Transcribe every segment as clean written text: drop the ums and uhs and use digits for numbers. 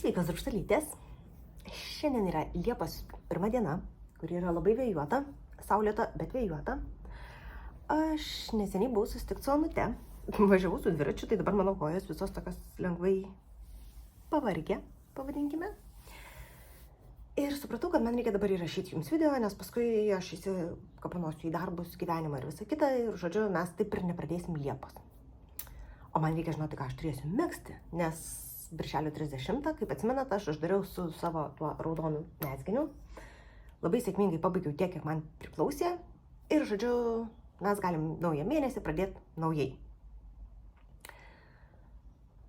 Sveikas, rūgštalytės. Šiandien yra Liepos 1 diena, kuri yra labai vėjuota, saulėta, bet vėjuota. Aš neseniai buvau susitikti su Onute, važiavau su dviračiu, tai dabar mano kojos visos tokios lengvai pavargę, pavadinkime. Ir supratau, kad man reikia dabar įrašyti jums video, nes paskui aš įsikapanosiu į darbus, gyvenimą ir visą kitą. Ir žodžiu, mes taip ir nepradėsim Liepos. O man reikia žinoti, ką aš turėsiu megzti, nes birželio 30, kaip atsimenat, aš uždariau su savo tuo raudonu mezginiu. Labai sėkmingai pabaigiau tiek, kiek man priklausė. Ir žodžiu, mes galim naują mėnesį pradėti naujai.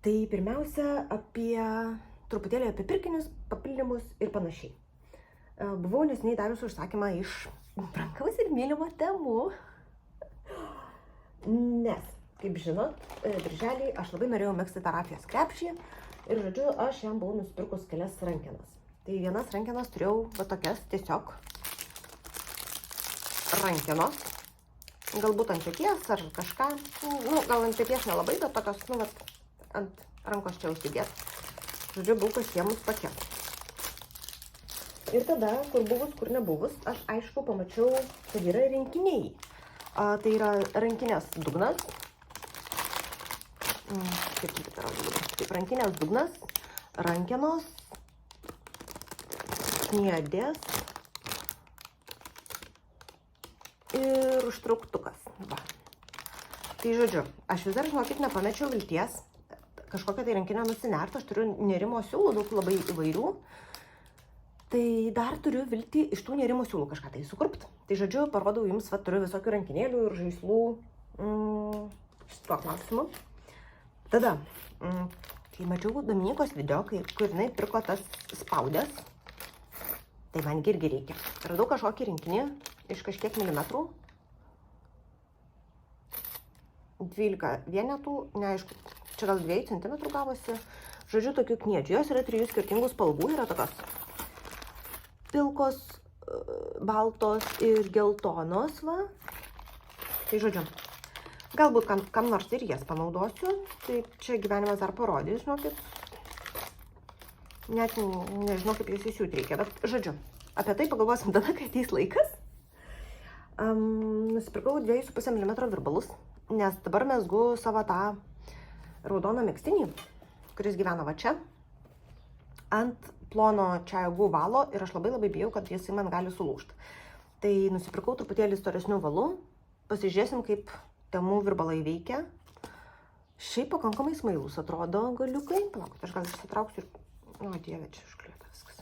Tai pirmiausia, truputėlį apie pirkinius, papildymus ir panašiai. Buvau neseniai darius užsakymą iš brangaus ir mylimo Temu. Nes, kaip žinot, birželį aš labai norėjau megzti tą rafijos krepšį. Ir žodžiu, aš jam buvau nusipirkus kelias rankenas. Tai vienas rankenas turėjau va tokias tiesiog rankenos. Galbūt ant peties ar kažką. Gal ant peties nelabai, bet tokios, ant rankos čia užsidėt. Žodžiu, buvau pasiėmus tokia. Ir tada, kur buvus, kur nebuvus, aš aišku pamačiau, kad yra rinkiniai. Tai yra rankinės dugnas. Taip, rankinės dugnas, rankenos, kniedės ir užtrauktukas. Va. Tai žodžiu, aš vis dar, žinokit, nepamečiau vilties kažkokią tai rankinę nusinert. Aš turiu nerimo siūlų, daug labai įvairių. Tai dar turiu viltį iš tų nerimo siūlų kažką tai sukurpt. Tai žodžiu, parodau jums, va, turiu visokių rankinėlių ir žaislų šituo klausimu. Tada, kai mačiau Dominikos video, kur jinai pirko tas spaudės, tai man irgi reikia. Radau kažkokį rinkinį iš kažkiek milimetrų. 12 vienetų, neaišku, čia gal 2 cm gavosi. Žodžiu, tokių kniedžių. Jos yra 3 skirtingų spalvų, yra tokios pilkos, baltos ir geltonos, va. Tai žodžiu, galbūt kam nors ir jas panaudosiu. Tai čia gyvenimas dar parodys, žinokit. Net nežinau, kaip jas įsiūt reikia, bet žodžiu, apie tai pagalvosim tada, kai ateis laikas. Nusipirkau 2,5 mm virbalus, nes dabar mezgu savo tą raudoną megztinį, kuris gyvena va čia, ant plono čajogų valo ir aš labai bijau, kad jisai man gali sulūžti. Tai nusipirkau truputėlį storesnių valų, pasižiūrėsim, kaip Temu virbalai veikia. Šiaip pakankamai smailus atrodo galiukai. Palaukit, aš gal išsitrauksiu ir... O, dieve, čia iškliuota viskas.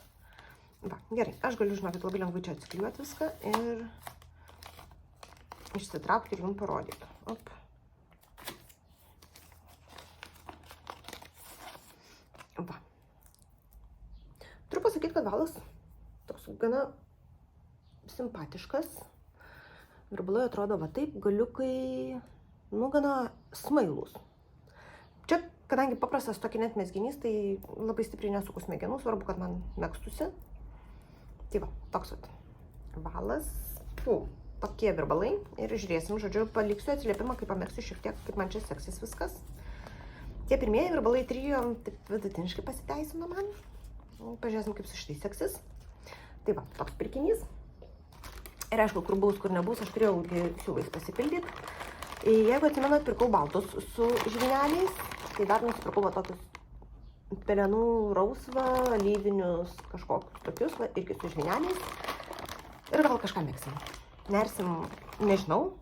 Va, gerai, aš galiu, žinokit, labai lengvai čia atsikliuoti viską ir išsitraukti ir jums parodyti. Op. Va. Turiu pasakyti, kad valas toks gana simpatiškas. Virbalai atrodo va taip, galiukai, gana smailus. Čia, kadangi paprastas tokį net mezginys, tai labai stipriai nesuku smegenų, svarbu, kad man megztųsi. Tai va, toks vat valas, tokie virbalai. Ir žiūrėsim, žodžiu, paliksiu atsiliepimą, kaip pamegsiu šiek tiek, kaip man čia seksis viskas. Tie pirmieji virbalai trijom taip vidutiniškai pasiteisino man. Pažiūrėsim, kaip su šitai seksis. Tai va, toks pirkinys. Ir aišku, kur bus, kur nebus, aš turėjau siūlais pasipildyti. Jeigu atsimenat, pirkau baltus su žvyneliais, tai dar nusipirkau va tokius pelenų rausvą, alyvinius kažkokius tokius, va, irgi su žvyneliais. Ir gal kažką mėgsim. Nersim, nežinau.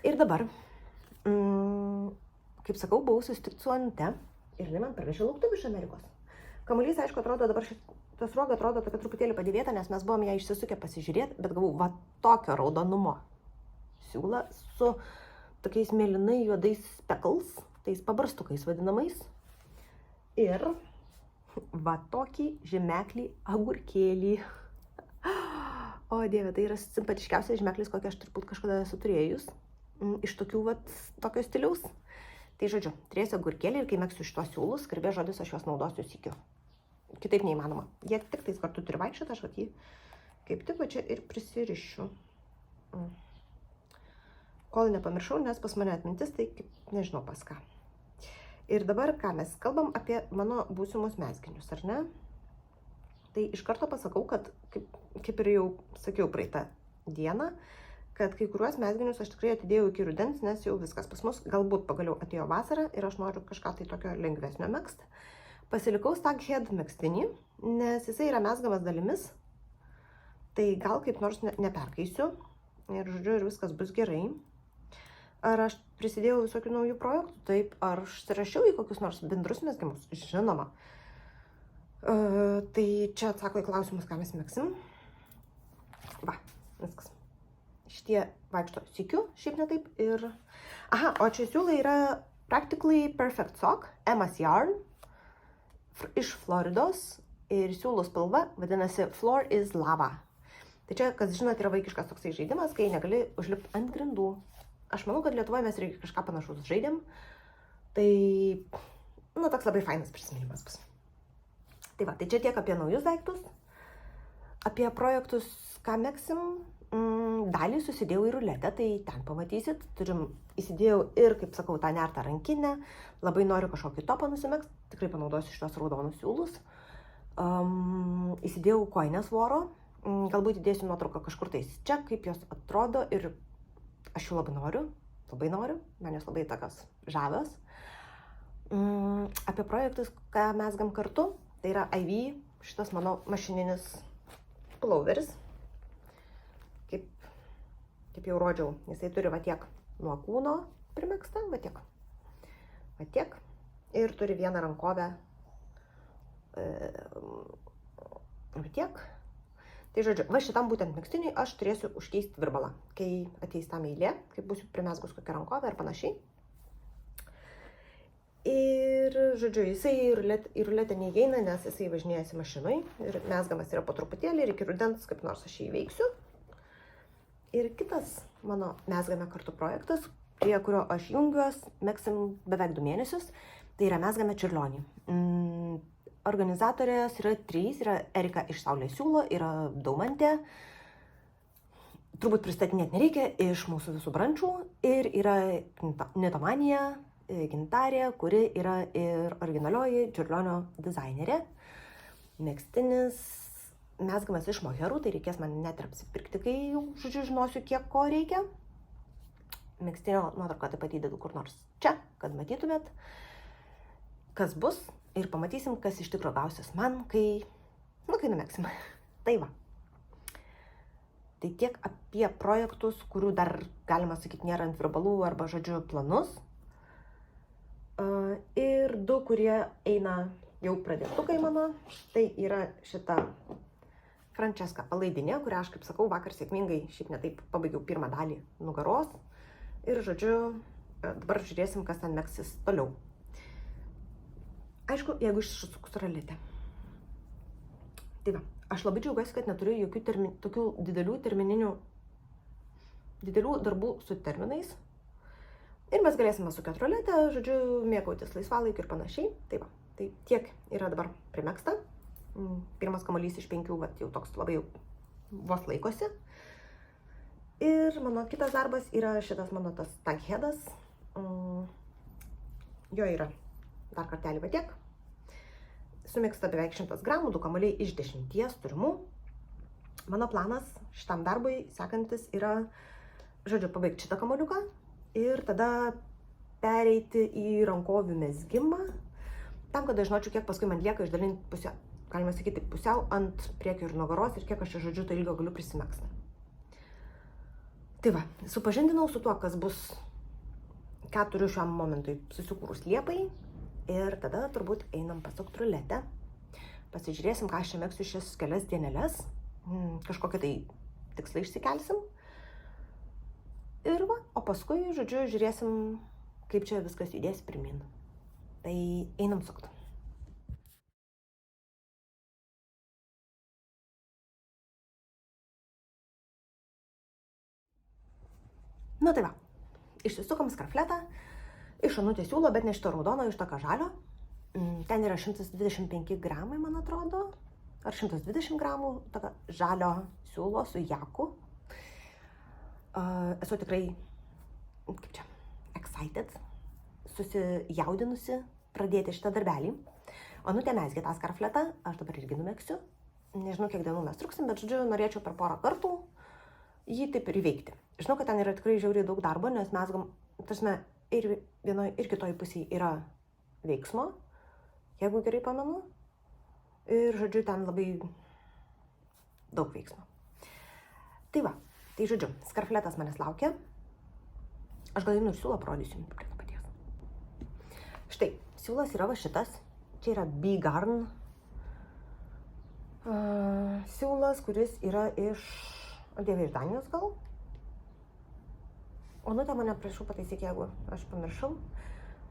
Ir dabar, kaip sakau, buvau susitikti su Onute ir jinai man parvežė lauktuvių iš Amerikos. Kamuolys, aišku, atrodo dabar tas ruoga atrodo tokia truputėlį padėvėta, nes mes buvom ją išsisukę pasižiūrėti, bet gavau va tokio raudonumo siūlą su tokiais mėlynai juodais speckles, tais pabarstukais vadinamais. Ir va tokį žemeklį agurkėlį. O dieve, tai yra simpatiškiausias žemeklis, kokį aš turbūt kažkada esu turėjus. Iš tokių va tokio stiliaus. Tai žodžiu, turėsiu agurkėlį ir kai megsiu šitos siūlus, skarbės žodis, aš juos naudosiu sykiu. Kitaip neįmanoma. Jie tik tais kartu turi vaikščioti, aš vat jį kaip tik va čia ir prisirišiu. Kol nepamiršau, nes pas mane atmintis, tai kaip nežinau pas ką. Ir dabar, ką mes kalbam apie mano būsimus mezginius, ar ne? Tai iš karto pasakau, kad kaip ir jau sakiau praeitą dieną, kad kai kuriuos mezginius aš tikrai atidėjau iki rudens, nes jau viskas pas mus, galbūt pagaliau atėjo vasara ir aš noriu kažką tai tokio lengvesnio megzti. Pasilikau Staghead megztinį, nes jisai yra mezgamas dalimis, tai gal kaip nors neperkaisiu ir žodžiu, ir viskas bus gerai. Ar aš prisidėjau visokių naujų projektų? Taip, ar aš rašiau į kokius nors bendrus mezgimus? Žinoma. Tai čia atsako į klausimus, ką mes megsim. Va, viskas. Šitie vaikšto sykiu, šiaip ne taip. Ir... Aha, o čia siūlai yra Practically Perfect Sock, Emma's Yarn, iš Floridos. Ir siūlų spalva vadinasi Floor is Lava. Tai čia, kas žinot, yra vaikiškas toksai žaidimas, kai negali užlipti ant grindų. Aš manau, kad Lietuvoje mes irgi kažką panašaus žaidėm. Tai, toks labai fainas prisiminimas bus. Tai va, tai čia tiek apie naujus daiktus. Apie projektus, ką megsim. Dalį susidėjau į ruletę, tai ten pamatysit. Įsidėjau ir, kaip sakau, tą nertą rankinę. Labai noriu kažkokį topą nusimegzti. Tikrai panaudosiu šitos raudonus siūlus. Įsidėjau kojines voro. Galbūt įdėsiu nuotrauką kažkur tais čia, kaip jos atrodo. Ir aš jų labai noriu. Man jos labai tokios žavios. Apie projektus, ką mezgam kartu. Tai yra IV, šitas mano mašininis pulauveris. Kaip jau rodžiau, jisai turi va tiek nuo kūno primegzta, va tiek. Ir turi vieną rankovę, va tiek. Tai žodžiu, va šitam būtent megztiniui aš turėsiu užkeisti virbalą, kai ateis tam eilė, kai būsiu primezgus kokią rankovę ir panašiai. Ir žodžiu, jisai į ruletę neįeina, nes jisai važinėjasi mašinoj ir mezgamas yra po truputėlį ir iki rudens kaip nors aš jį įveiksiu. Ir kitas mano mezgame kartu projektas, prie kurio aš jungiuos, megsim beveik 2 mėnesius, tai yra mezgame čiurlionį. Organizatorės yra 3, yra Erika iš Saulės siūlo, yra Daumantė, turbūt pristatinėti nereikia, iš mūsų visų brančių, ir yra Netomanija, Gintarė, kuri yra ir originalioji čiurlionio dizainerė. Megztinis mezgamas iš moherų, tai reikės man net ir apsipirkti, kai jau, žodžiu, žinosiu, kiek ko reikia. Megztinio nuotrauką taip pat įdedu kur nors čia, kad matytumėt, kas bus, ir pamatysim, kas iš tikro gausis man, kai numegsim. Tai va. Tai tiek apie projektus, kurių dar, galima sakyti, nėra ant virbalų arba, žodžiu, planus. Ir 2, kurie eina jau pradėtukai mano, tai yra šita Francesca palaidinė, kurią aš, kaip sakau, vakar sėkmingai, šiaip ne taip, pabaigiau pirmą dalį nugaros. Ir, žodžiu, dabar žiūrėsim, kas ten megsis toliau. Aišku, jeigu išsukus ruletę. Tai va, aš labai džiaugiuosi, kad neturiu jokių tokių didelių darbų su terminais. Ir mes galėsime sukėti ruletę, žodžiu, mėgautis laisvalaikiu ir panašiai. Tai va, tai tiek yra dabar primegsta. Pirmas kamuolys iš 5, va, jau toks labai vos laikosi. Ir mano kitas darbas yra šitas mano tas Stagheadas. Jo yra dar kartelį va tiek. Sumegzta beveik 100 gramų, 2 kamuoliai iš 10 turimų. Mano planas šitam darbui sekantis yra, žodžiu, pabaigti šitą kamuoliuką ir tada pereiti į rankovių mezgimą, tam, kad aš žinočiau, kiek paskui man lieka išdalinti pusiau, galima sakyti, pusiau ant priekio ir nugaros ir kiek aš, žodžiu, to ilgio galiu prisimegzti. Tai va, supažindinau su tuo, kas bus, ką turiu šiam momentui susikūrus liepai, ir tada turbūt einam pasukti ruletę. Pasižiūrėsim, ką aš čia megsiu šias kelias dieneles, kažkokią tai tikslą išsikelsim. Ir va, o paskui, žodžiu, žiūrėsim, kaip čia viskas judės pirmin. Tai einam sukti. Na tai va, išsisukom skarfletą iš Onutės siūlo, bet ne šito raudono, iš tokio žalio. Ten yra 125 gramai, man atrodo, ar 120 gramų tokio žalio siūlo su jaku. Esu tikrai, kaip čia, excited, susijaudinusi pradėti šitą darbelį. Onutė mezgė tą skarfletą, aš dabar irgi numegsiu. Nežinau, kiek dienų mes truksim, bet žodžiu, norėčiau per porą kartų jį taip ir įveikti. Žinau, kad ten yra tikrai žiauriai daug darbo, nes mezgam, tarsi, ir vienoje, ir kitoje pusėje yra veiksmo, jeigu gerai pamenu. Ir, žodžiu, ten labai daug veiksmo. Tai va, tai žodžiu, skarfletas manęs laukia. Aš gal ir siūlą parodysiu prie to paties. Štai, siūlas yra va šitas. Čia yra B-Garn siūlas, kuris yra iš Danijos gal. Onutė mane prašau pataisyk, jeigu aš pamiršau.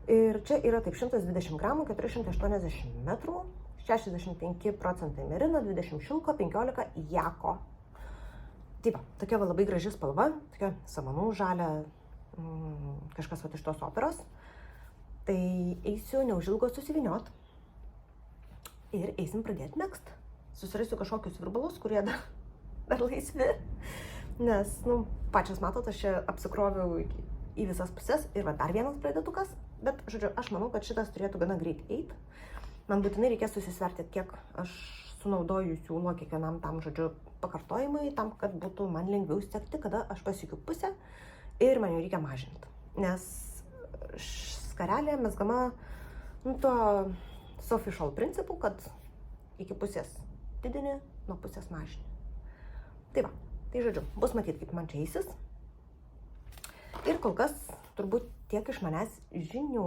Ir čia yra taip 120 gramų, 480 metrų, 65% merino, 20 šilko, 15 jako. Taip, tokia va labai graži spalva, tokia samanų žalia, kažkas va iš tos operos. Tai eisiu neužilgo susiviniot ir eisim pradėti megzt. Susirasiu kažkokius virbalus, kurie dar laisvi, nes, pačias matot, aš čia apsikroviau į visas pusės ir va dar vienas pradėtukas, bet, žodžiu, aš manau, kad šitas turėtų gana greit eiti. Man būtinai reikės susisverti, kiek aš sunaudoju siūlo kiekvienam tam, žodžiu, pakartojimui, tam, kad būtų man lengviau sekti, kada aš pasiekiu pusę ir man jau reikia mažinti. Nes skarelė mezgama to Sophie Scholl principu, kad iki pusės didini, nuo pusės mažini. Tai va, tai žodžiu, bus matyti, kaip man čia eisis. Ir kol kas, turbūt tiek iš manęs žinių.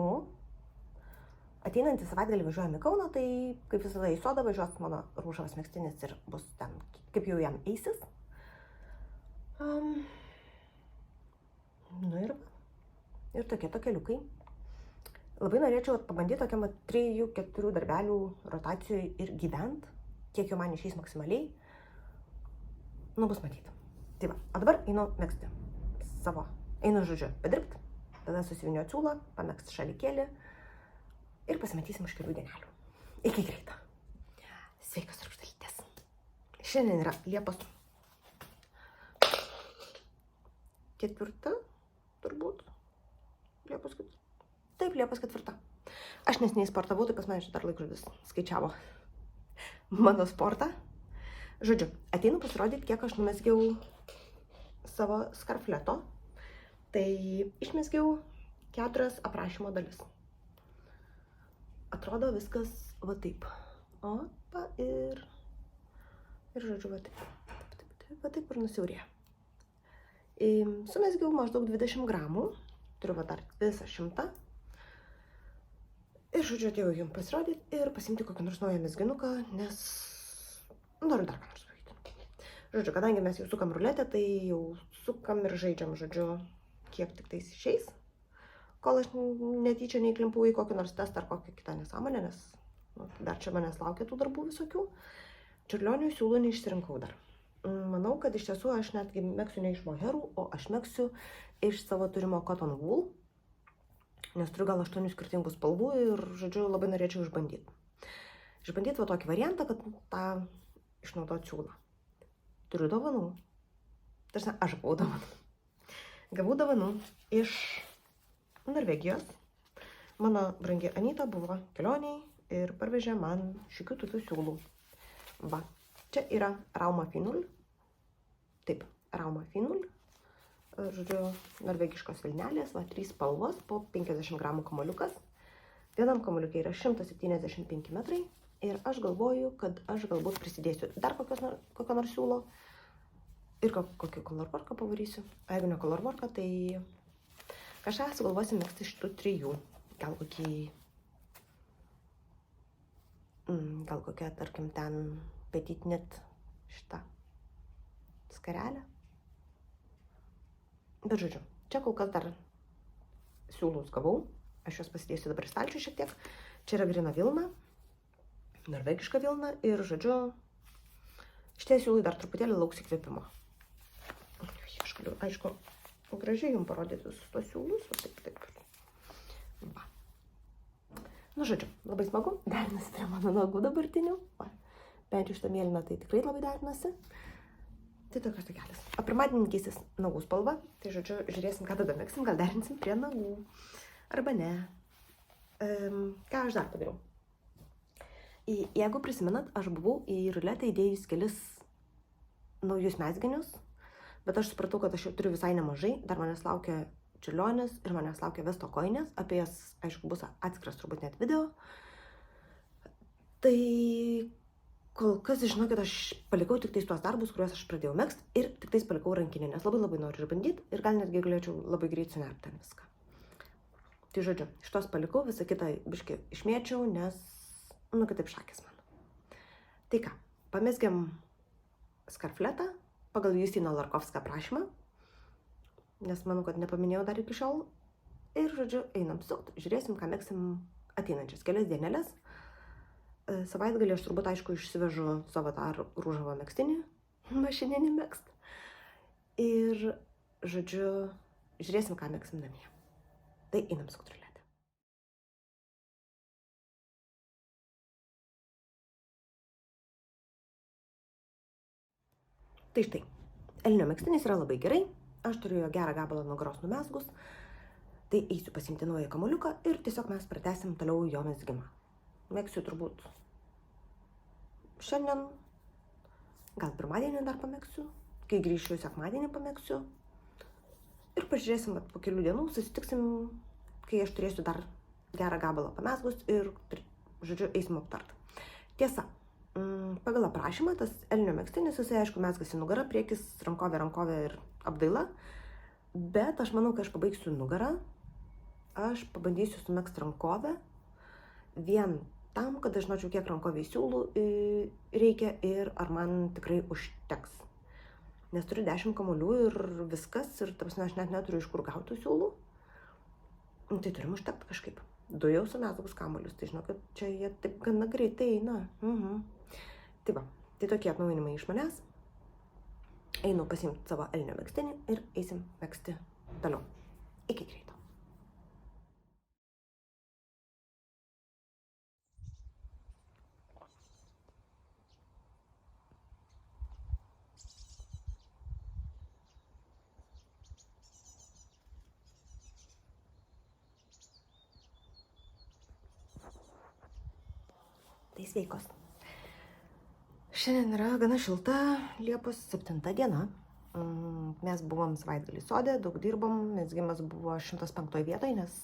Ateinantį savaitgalį važiuojame į Kauną, tai kaip visada į sodą važiuos mano rūžavas megztinis ir bus ten, kaip jau jam eisis. Ir tokie tokeliukai. Labai norėčiau pabandyti tokiam 3-4 darbelių rotacijoje ir gyvent. Kiek jau man išeis maksimaliai, bus matyti. Tai va, o dabar einu megzti savo, žodžiu, padirbti, tada susiviniuoti siūlą, pamegzti šalikėlį ir pasimatysim už kelių dienelių. Iki greito. Sveikas rūgštalytės. Šiandien yra Liepos 4, turbūt. Liepos 4. Aš nesiniai sportavau, tai pas mane dar laikrodis skaičiavo mano sportą. Žodžiu, ateinu pasirodyti, kiek aš numezgiau savo skarfleto. Tai išmezgiau 4 aprašymo dalis. Atrodo viskas va taip. Opa, ir žodžiu, va taip ir nusiaurėjo. Sumezgiau maždaug 20 gramų. Turiu va dar visą 100. Ir žodžiu, atėjau jums pasirodyti ir pasimti kokį nors naują mezginuką, nes noriu dar ką nors padaryti. Žodžiu, kadangi mes jau sukam ruletę, tai jau sukam ir žaidžiam, žodžiu, kiek tik tais išeis, kol aš netyčia neįklimpau į kokį nors testą ar kokią kitą nesąmonę, nes dar čia manęs laukia tų darbų visokių. Čiurlionių siūlų neišsirinkau dar. Manau, kad iš tiesų aš netgi megsiu ne iš moherų, o aš megsiu iš savo turimo cotton wool. Nes turiu gal 8 skirtingų spalvų ir, žodžiu, labai norėčiau išbandyti. Išbandyti va tokį variantą, kad tą išnaudoti siūlą. Turiu dovanų. Tarsi, aš gavau dovanų. Gavau dovanų iš Norvegijos. Mano brangi Anyta buvo kelioniai ir parvežė man šiokių tokių siūlų. Va, čia yra Rauma Finul. Taip, Rauma Finul. Žodžiu, norvegiškos vilnelės, va, 3 spalvos, po 50 gramų kamoliukas. Vienam kamoliukai yra 175 metrai ir aš galvoju, kad aš galbūt prisidėsiu dar kokio nors siūlo ir kokį colorworką pavarysiu. O jeigu ne colorworką, tai kažką sugalvosim megzti šitų 3. Gal kokia, tarkim, ten petit knit šitą skarelę. Bet žodžiu, čia kol kas dar siūlus gavau, aš juos pasidėsiu dabar į stalčių šiek tiek. Čia yra grina vilna, norvegiška vilna ir, žodžiu, šitie siūlai dar truputėlį lauks įkvėpimo. Aš galiu, aišku, gražiai jums parodyti visus tos siūlus, o taip. Va. Žodžiu, labai smagu, derinasi prie mano nagų dabartinių. Bent jau šitą mėlyną tai tikrai labai derinasi. Tai tokios tokelis. O pirmadienį keisis nagų spalva. Tai žodžiu, žiūrėsim, ką tada megsim, gal derinsim prie nagų. Arba ne. Ką aš dar padariau? Jeigu prisimenat, aš buvau į ruletę įdėjus kelis naujus mezginius, bet aš supratau, kad aš jau turiu visai nemažai, dar manęs laukia čiurlionis ir manęs laukia vesto kojinės, apie jas, aišku, bus atskiras turbūt net video. Tai kol kas, žinokit, aš palikau tik tais tuos darbus, kuriuos aš pradėjau megzt ir tik tais palikau rankinę, nes labai noriu išbandyti ir gal netgi galėčiau labai greit sunerti ten viską. Tai žodžiu, šitos palikau, visą kitą biškį išmėčiau, nes, kitaip šakės man. Tai ką, pamesgiam skarfletą pagal Justino Larkovską prašymą, nes manau, kad nepaminėjau dar iki šiol. Ir, žodžiu, einam sukt, žiūrėsim, ką megsim ateinančias kelias dienelės. Savaitgalį aš turbūt, aišku, išsivežu savo tą rūžavą megztinį, mašininį megzt. Ir, žodžiu, žiūrėsim, ką megsim namie. Tai einam sukt ruletę. Tai štai, elnio megztinis yra labai gerai, aš turiu jo gerą gabalą nugaros numezgus, tai eisiu pasiimti naują kamuoliuką ir tiesiog mes pratęsim toliau jo mezgimą. Megsiu turbūt šiandien, gal pirmadienį dar pamegsiu, kai grįšiu sekmadienį pamegsiu ir pažiūrėsim, kad po kelių dienų susitiksim, kai aš turėsiu dar gerą gabalą pamezgus ir, žodžiu, eisim aptart. Tiesa, pagal aprašymą tas elnio megztinis, jisai, aišku, mezgasi nugarą, priekis, rankovė ir apdaila, bet aš manau, kai aš pabaigsiu nugarą, aš pabandysiu sumegzti rankovę vien tam, kad aš žinočiau, kiek rankoviai siūlų reikia ir ar man tikrai užteks. Nes turiu 10 kamuolių ir viskas, ir tapsime, aš net neturiu iš kur gautų siūlų. Tai turim užtekti kažkaip. 2 jau sumezgus kamuolius, tai žinau, kad čia jie taip gana greitai eina. Tai va, tai tokie atnaujinimai iš manęs. Einu pasiimti savo elnio megztinį ir eisim megzti toliau. Iki greito. Tai sveikos. Šiandien yra gana šilta, Liepos 7 diena. Mes buvom savaitgalį sode, daug dirbom, mezgimas buvo 105 vietoje, nes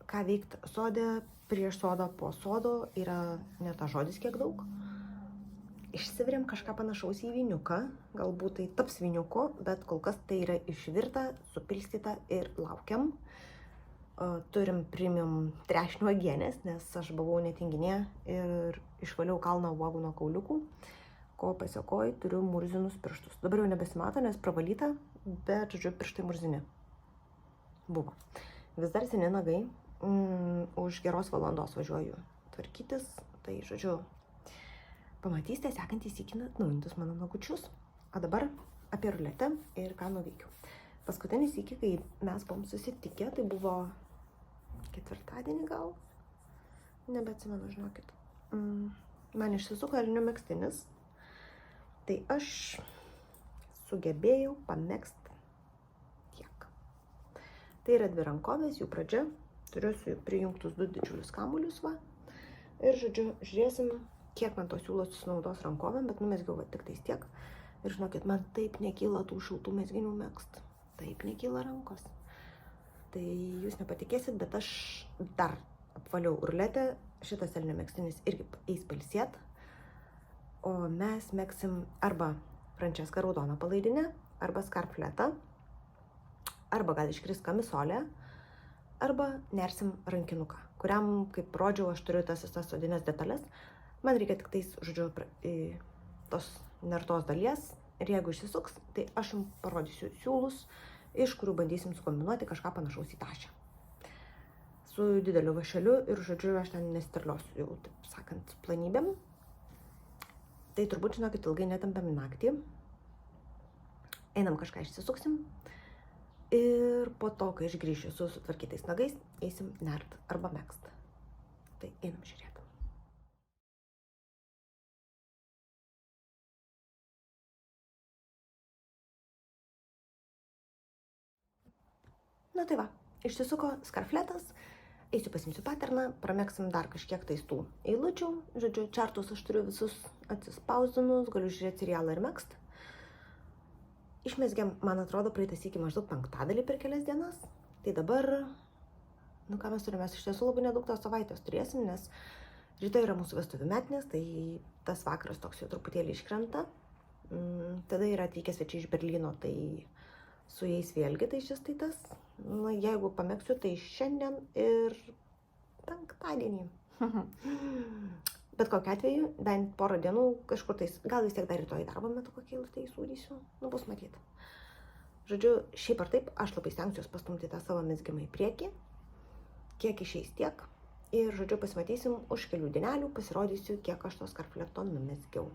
ką veikti sode, prieš sodą, po sodo yra ne ta žodis kiek daug. Išsivirėm kažką panašaus į vyniuką, galbūt tai taps vyniuku, bet kol kas tai yra išvirta, supilstyta ir laukiam. Turim premium trešnių uogienės, nes aš buvau netinginė ir išvaliau kalną uogų nuo kauliukų, ko pasiekoju turiu murzinus pirštus. Dabar jau nebesimato, nes pravalyta, bet, žodžiu, pirštai murzini. Buvo. Vis dar seni nagai, už geros valandos važiuoju tvarkytis, tai, žodžiu, pamatysite sekantys įkina atnaujintus mano nagučius. O dabar apie ruletę ir ką nuveikiu. Paskutinis iki, kai mes buvom susitikę, tai buvo ketvirtadienį gal, nebeatsimenu, žinokit. Man išsisuko elnio megztinis, tai aš sugebėjau pamegzt tiek. Tai yra 2 rankovės, jų pradžia, turiu su jų prijungtus 2 didžiulius kamuolius, va. Ir, žodžiu, žiūrėsim, kiek man to siūlos susinaudos rankovėm, bet numezgiau tik tais tiek. Ir žinokit, man taip nekyla tų šiltų mezginių megzt, taip nekyla rankos. Tai jūs nepatikėsit, bet aš dar apvaliau ruletę, šitas elnio megztinis irgi eis pailsėt, o mes megsim arba Franceską raudoną palaidinę, arba skarfletą, arba gal iškris kamisolę, arba nersim rankinuką, kuriam, kaip rodžiau, aš turiu tas visas odinės detalės, man reikia tik tais, žodžiu, tos nertos dalies, ir jeigu išsisuks, tai aš jums parodysiu siūlus, iš kurių bandysim sukombinuoti kažką panašaus į tašę. Su dideliu vašeliu ir, žodžiu, aš ten nesitarliosiu jau, taip sakant, planybėm. Tai turbūt, žinokit, ilgai netampiam į naktį. Einam kažką išsisuksim. Ir po to, kai aš grįšiu su sutvarkytais nagais, eisim nert arba megzt. Tai einam žiūrėti. Na tai va, išsisuko skarfletas, eisiu pasimsiu paterną, pramėgsim dar kažkiek tais tų eilučių. Žodžiu, čartus aš turiu visus atsispausdinus, galiu žiūrėti serialą ir megzt. Išmesgiam, man atrodo, praeitas iki maždaug 5 per kelias dienas. Tai dabar, ką mes turime, mes iš tiesų labai nedaug tos savaitės turėsim, nes rytoj yra mūsų vestuvių metinės, tai tas vakaras toks jau truputėlį iškrenta. Tada yra atvykę svečiai iš Berlyno, tai su jais vėlgi tai šis tai tas. Jeigu pamėgsiu, tai šiandien ir 5. Bet kokiu atveju, bent porą dienų kažkur tais, gal vis tiek dar rytoj darbo metu kokie eilutę įsūdysiu, bus matyti. Žodžiu, šiaip ar taip, aš labai stengsiuos pastumti tą savo mezgimą į priekį, kiek išeis tiek. Ir, žodžiu, pasimatysim už kelių dienelių, pasirodysiu, kiek aš to skarfleto numezgiau.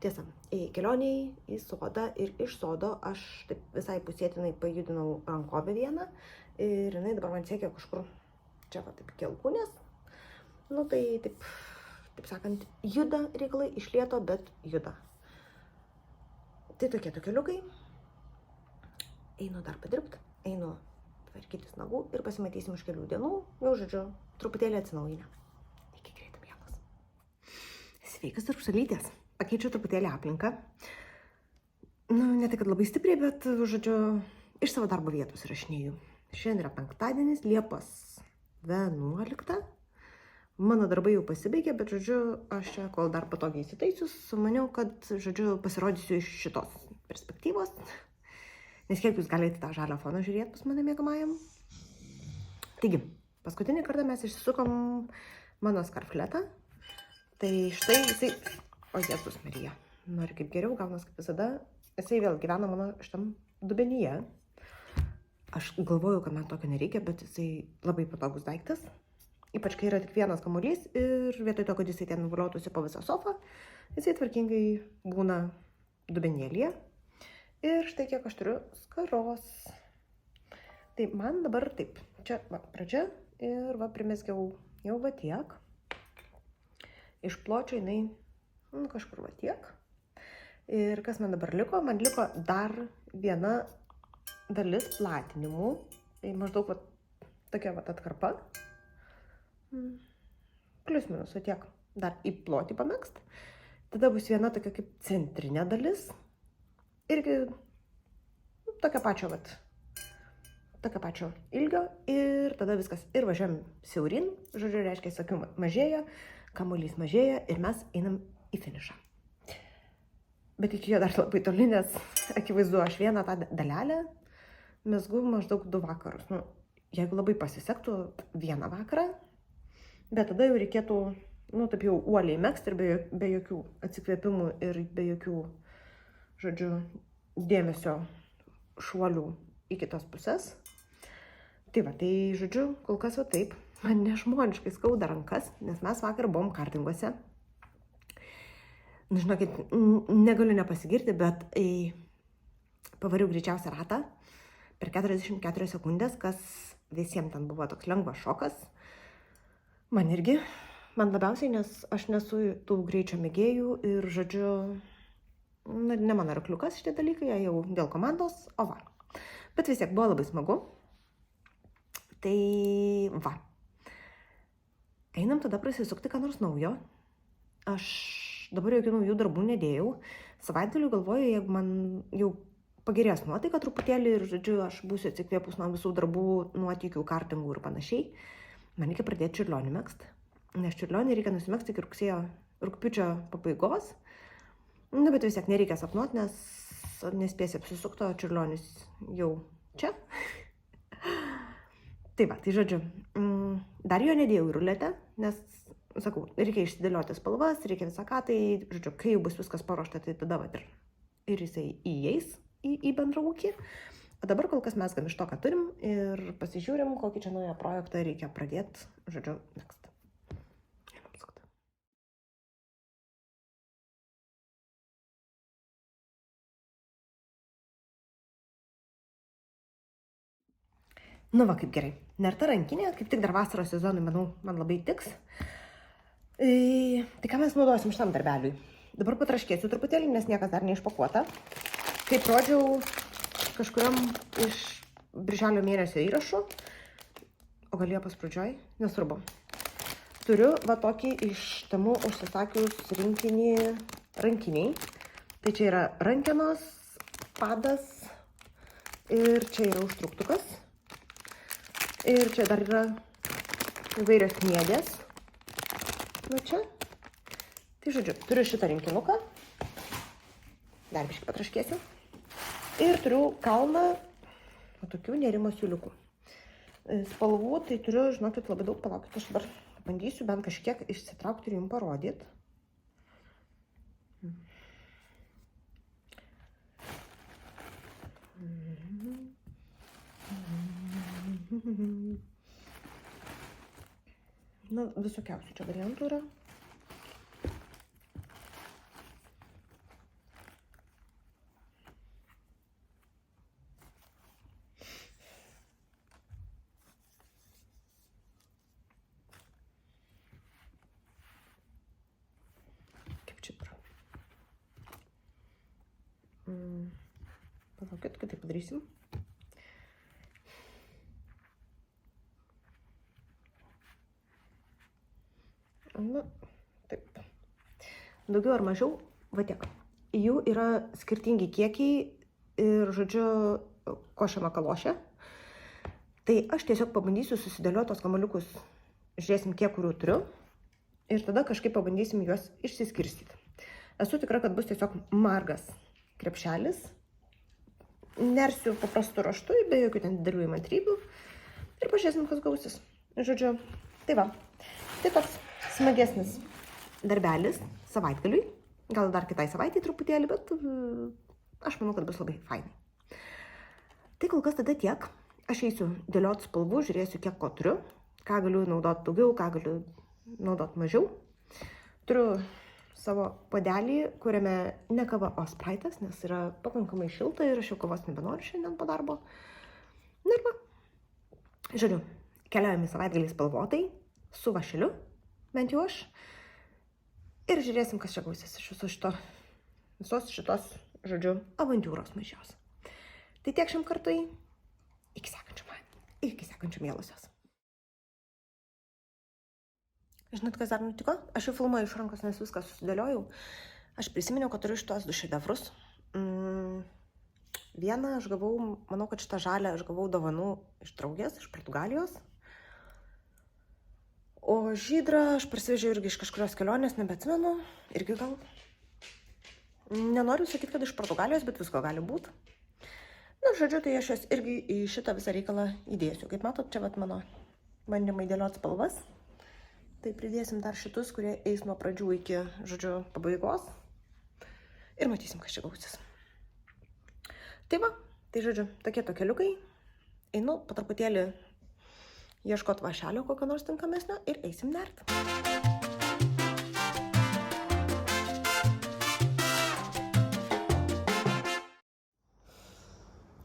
Tiesa, kelioniai į sodą ir iš sodo aš taip visai pusėtinai pajudinau rankovę vieną ir jinai dabar man siekia kažkur čia va taip kelkūnės. Tai taip sakant, juda reikalai iš lėto, bet juda. Tai tokie keliukai. Einu dar padirbti, einu tvarkytis nagų ir pasimatysim už kelių dienų, jau žodžiu, truputėlį atsinaujinę. Iki greitai mielas. Sveikas ir užsalytės. Pakeičiu truputėlį aplinką. Ne tai, kad labai stipriai, bet, žodžiu, iš savo darbo vietos įrašinėju. Šiandien yra 5, Liepos 11. Mano darbai jau pasibaigė, bet, žodžiu, aš čia, kol dar patogiai įsitaisius, maniau, kad, žodžiu, pasirodysiu iš šitos perspektyvos. Nes kiek jūs galite tą žalią foną žiūrėti pas mane mėgamajam. Taigi, paskutinį kartą mes išsisukom mano skarfletą. Tai štai jisai... O Jėzus Marija, noriu kaip geriau, gaunas kaip visada. Jisai vėl gyvena mano šitam dubenyje. Aš galvoju, kad man tokio nereikia, bet jisai labai patogus daiktas. Ypač, kai yra tik vienas kamuolys ir vietoj to, kad jisai ten nuvuliotųsi po visą sofą, jisai tvarkingai būna dubenėlyje. Ir štai kiek aš turiu skaros. Tai man dabar taip, čia va, pradžia ir va primesgiau jau va tiek. Iš pločio jinai kažkur va tiek. Ir kas man dabar liko? Man liko dar viena dalis platinimų. Tai maždaug va, tokia va atkarpa. Plius minus, va tiek. Dar į plotį pamegst. Tada bus viena tokia kaip centrinė dalis. Irgi tokia pačio ilgio. Ir tada viskas ir važiuojam siaurin. Žodžiu, reiškia, sakiau, mažėja, kamuolys mažėja ir mes einam į finišą. Bet iki jo dar labai toli, nes akivaizdu, aš vieną tą dalelę mezgu maždaug 2 vakarus. Jeigu labai pasisektų, 1 vakarą, bet tada jau reikėtų, taip jau uoliai megzti ir be jokių atsikvėpimų ir be jokių, žodžiu, dėmesio šuolių į kitas pusės. Tai va, tai, žodžiu, kol kas va taip, man nežmoniškai skauda rankas, nes mes vakar buvom kartinguose. Žinokit, negaliu nepasigirti, bet pavariau greičiausią ratą per 44 sekundės, kas visiems ten buvo toks lengvas šokas. Man irgi, man labiausiai, nes aš nesu tų greičio mėgėjų ir, žodžiu, ne mano arkliukas šitie dalykai, jau dėl komandos, o va. Bet vis tiek buvo labai smagu. Tai va. Einam tada prasisukti ką nors naujo. Aš dabar jokių naujų darbų nedėjau. Savaitgaliu galvoju, jeigu man jau pagerės nuotaika truputėlį ir, žodžiu, aš būsiu atsikvėpus nuo visų darbų, nuotykių, kartingų ir panašiai, man reikia pradėti čiurlionį megzt. Nes čiurlionį reikia nusimegzti iki rugpjūčio pabaigos. Bet vis tiek nereikia sapnuoti, nes nespėsi apsisukti, o čiurlionis jau čia. Tai va, tai žodžiu, dar jo nedėjau į ruletę, nes sakau, reikia išsidėlioti spalvas, reikia visą ką, tai, žodžiu, kai jau bus viskas paruošta, tai tada va ir jisai įeis į bendrą ūkį. O dabar kol kas mes iš to, ką turim ir pasižiūrim, kokį čia naują projektą reikia pradėti, žodžiu, megzt. Va, kaip gerai. Nerta rankinė, kaip tik dar vasaros sezonui, manau, man labai tiks. Tai ką mes naudosim šitam darbeliui? Dabar patraškėsiu truputėlį, nes niekas dar neišpakuota. Kaip rodžiau kažkuriam iš birželio mėnesio įrašų, o gal Liepos pradžioj, nesvarbu. Turiu va tokį iš Temu užsisakius rankiniai. Tai čia yra rankenos, padas ir čia yra užtrauktukas. Ir čia dar yra įvairios kniedės. Nu čia. Tai žodžiu, turiu šitą rinkinuką. Dar biškį patraškėsiu. Ir turiu kalną tokių nerimo siūliukų. Spalvų, tai turiu, žinokit, labai daug. Palaukit, aš dabar bandysiu bent kažkiek išsitraukti ir jums parodyti. Nu, visokiausių čia variantų yra. Palaukit, kad tai padarysim. Na, taip. Daugiau ar mažiau, va tiek. Jų yra skirtingi kiekiai ir, žodžiu, košiama kalošė. Tai aš tiesiog pabandysiu susidėlioti tos kamaliukus. Žiūrėsim, kiek kurių turiu. Ir tada kažkaip pabandysim juos išsiskirstyti. Esu tikra, kad bus tiesiog margas krepšelis. Nersiu paprastu raštu, be jokių ten didelių įmantrybių. Ir pažiūrėsim, kas gausis. Žodžiu, tai va. Tai toks smagesnis darbelis savaitgaliui. Gal dar kitai savaitai truputėlį, bet aš manau, kad bus labai fainai. Tai kol kas tada tiek. Aš eisiu dėlioti spalvų, žiūrėsiu, kiek ko turiu. Ką galiu naudoti daugiau, ką galiu naudoti mažiau. Turiu savo puodelį, kuriame ne kava, o spraitas, nes yra pakankamai šilta ir aš jau kavos nebenoriu šiandien po darbo. Na ir va. Žodžiu, keliaujame savaitgalį spalvotai, su vašeliu, bent jau aš. Ir žiūrėsim, kas čia gausis iš visos šitos, žodžiu, avantūros mažios. Tai tiek šiam kartui. Iki sekančių mielosios. Žinot, kas dar nutiko? Aš jau filmuoju iš rankos, nes viską susidėliojau. Aš prisiminiau, kad turiu šitos du šedevrus. Vieną aš gavau, manau, kad šitą žalę aš gavau dovanų iš draugės, iš Portugalijos. O žydrą aš parsivežiau irgi iš kažkurios kelionės, nebeatsimenu. Irgi gal. Nenoriu sakyti, kad iš Portugalijos, bet visko gali būti. Na, žodžiu, tai aš jas irgi į šitą visą reikalą įdėsiu. Kaip matot, čia vat mano bandymai dėlioti spalvas. Tai pridėsim dar šitus, kurie eis nuo pradžių iki, žodžiu, pabaigos. Ir matysim, kas čia gausis. Tai va, tai žodžiu, tokie keliukai. Einu po truputėlį ieškoti vašelio kokio nors tinkamesnio ir eisim nerti.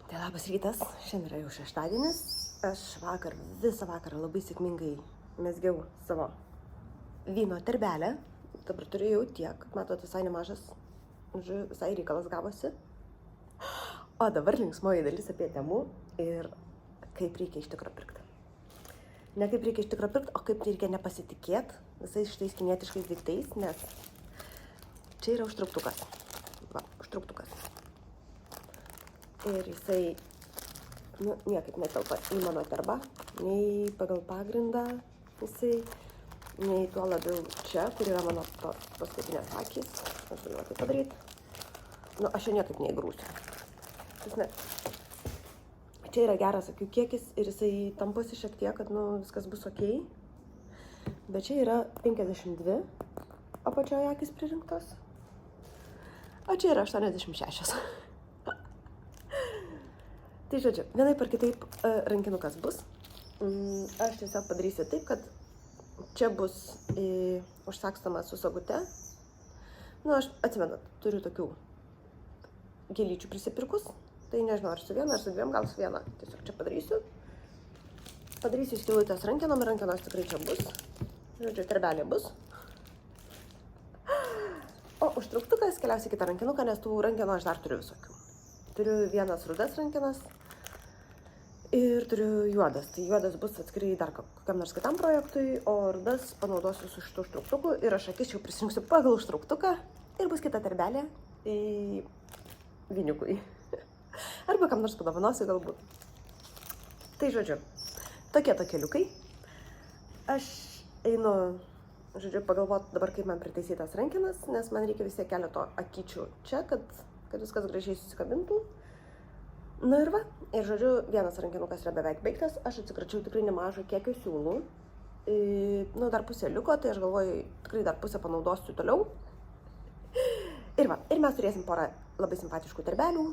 Tai labas rytas, šiandien yra jau šeštadienis. Aš visą vakarą labai sėkmingai mezgiau savo vyno terbelę. Dabar turiu jau tiek, matot, visai nemažas, visai reikalas gavosi. O dabar linksmoji dalis apie Temu ir kaip reikia iš tikro pirkti. Ne kaip reikia iš tikro pirkti, o kaip reikia nepasitikėti visais šitais kinietiškais daiktais, nes čia yra užtrauktukas. Va, užtrauktukas. Ir jisai, niekaip netelpa į mano terbą, nei pagal pagrindą jisai, nei tuo labiau čia, kur yra mano paskutinės akys. Aš galiu tai padaryti. Aš jau niekaip neįgrūsiu. Čia yra geras akių kiekis ir jisai tamposi šiek tiek, kad viskas bus okei. Bet čia yra 52 apačioje akis pririnktos. O čia yra 86. Tai žodžiu, vienaip ar kitaip rankinukas bus. Aš tiesiog padarysiu taip, kad čia bus užsakstoma su sagute. Aš atsimenu, turiu tokių gėlyčių prisipirkus. Tai nežinau, ar su viena, ar su dviem, gal su viena. Tiesiog čia padarysiu. Padarysiu skylutės rankenom, rankenos tikrai čia bus. Žodžiu, terbelė bus. O užtrauktukas keliausiu kitą rankinuką, nes tų rankenų aš dar turiu visokių. Turiu vienas rudas rankenas Ir turiu juodas. Tai juodas bus atskirai dar kokiam nors kitam projektui, o rudas panaudosiu su šitų užtrauktuku ir aš akis jau prisijungsiu pagal užtrauktuką ir bus kita terbelė viniukui. Arba kam nors padovanosiu galbūt. Tai žodžiu, tokie keliukai. Aš einu, žodžiu, pagalvoti dabar, kaip man pritaisyti tas rankenas, nes man reikia vis tiek keleto akyčių čia, kad viskas gražiai susikabintų. Na ir va, ir žodžiu, vienas rankinukas yra beveik baigtas, aš atsikračiau tikrai nemažą kiekio siūlų. Nu, dar pusė liko, tai aš galvoju, tikrai dar pusę panaudosiu toliau. Ir va, ir mes turėsim porą labai simpatiškų terbelių,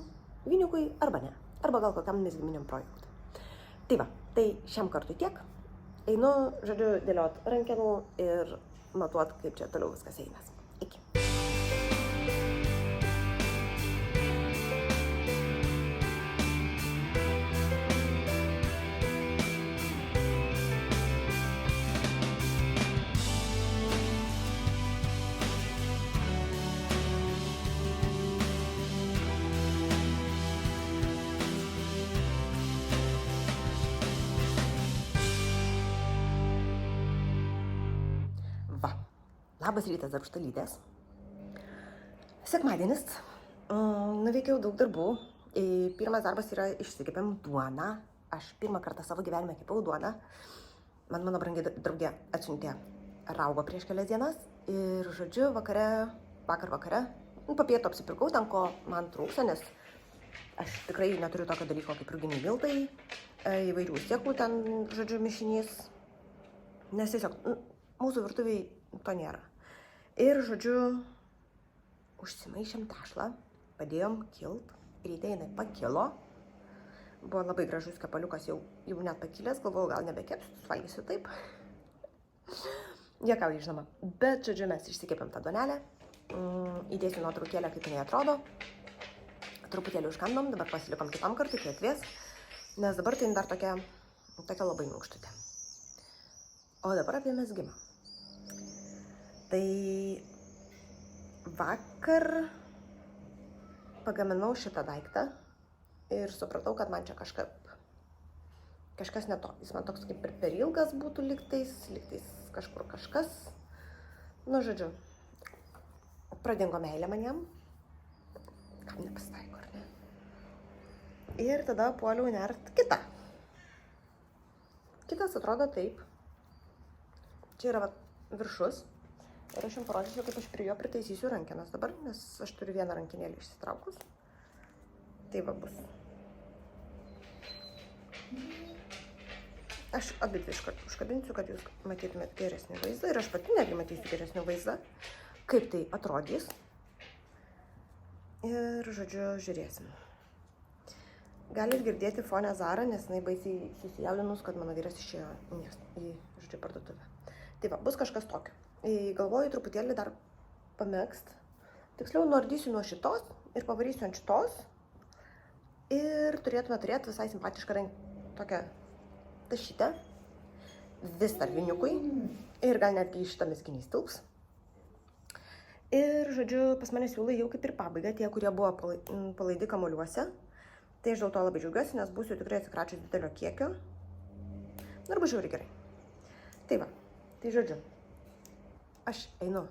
viniukui arba ne, arba gal kokiam mezgiminiam projektui. Tai va, tai šiam kartui tiek. Einu, žodžiu, dėliot rankenų ir matuot, kaip čia toliau viskas einas. Iki. Labas rytas, darbštalytės. Sekmadienis. Nuveikiau daug darbų. Pirmas darbas yra išsikepėm duoną. Aš pirmą kartą savo gyvenime kepau duoną. Mano brangi draugė atsiuntė raugo prieš kelias dienas. Ir žodžiu, vakar vakare, papietų apsipirkau ten, ko man trūksta, nes aš tikrai neturiu tokio dalyko kaip ruginiai miltai, įvairių sėklų ten, žodžiu, mišinys. Nes tiesiog mūsų virtuviai to nėra. Ir, žodžiu, užsimaišėm tešlą, padėjom kilt, ryte jinai pakilo. Buvo labai gražus kepaliukas, jau net pakilęs, galvojau, gal nebekepsiu, suvalgysiu taip. Juokauju, žinoma. Bet, žodžiu, mes išsikepėm tą duonelę, įdėsiu nuotraukėlę, kaip jinai atrodo. Truputėlį užkandom, dabar pasilikom kitam kartui, kai atvės, nes dabar tai dar tokia labai minkštutė. O dabar apie mezgimą. Tai vakar pagaminau šitą daiktą ir supratau, kad man čia kažkas ne to. Jis man toks kaip ir per ilgas būtų lygtais kažkur kažkas. Nu, žodžiu, pradingo meilė man jam. Kam nepasitaiko, ar ne? Ir tada puoliau nert kitą. Kitas atrodo taip. Čia yra viršus. Ir aš jums parodysiu, kaip aš prie jo pritaisysiu rankenas dabar, nes aš turiu vieną rankinėlį išsitraukus. Tai va bus. Aš abidvi užkabinsiu, kad jūs matytumėt geresnį vaizdą. Ir aš pati netgi matysiu geresnį vaizdą, kaip tai atrodys. Ir, žodžiu, žiūrėsim. Galit girdėti fonę Zarą, nes jinai baisiai susijaudinus, kad mano vyras išėjo į žodžiu, parduotuvę. Tai va, bus kažkas tokio. Galvoju truputėlį dar pamėgst. Tiksliau, nuardysiu nuo šitos ir pavarysiu ant šitos. Ir turėtume turėti visai simpatišką tokią tašytę. Vis dar viniukui. Ir gal netgi šitą mezginys tilps. Ir, žodžiu, pas mane siūlai jau kaip ir pabaiga, tie, kurie buvo palaidi kamuoliuose. Tai aš dėl to labai džiaugiuosi, nes būsiu tikrai atsikračius didelio kiekio. Arba žiauriai gerai. Tai va, tai žodžiu. Aš einu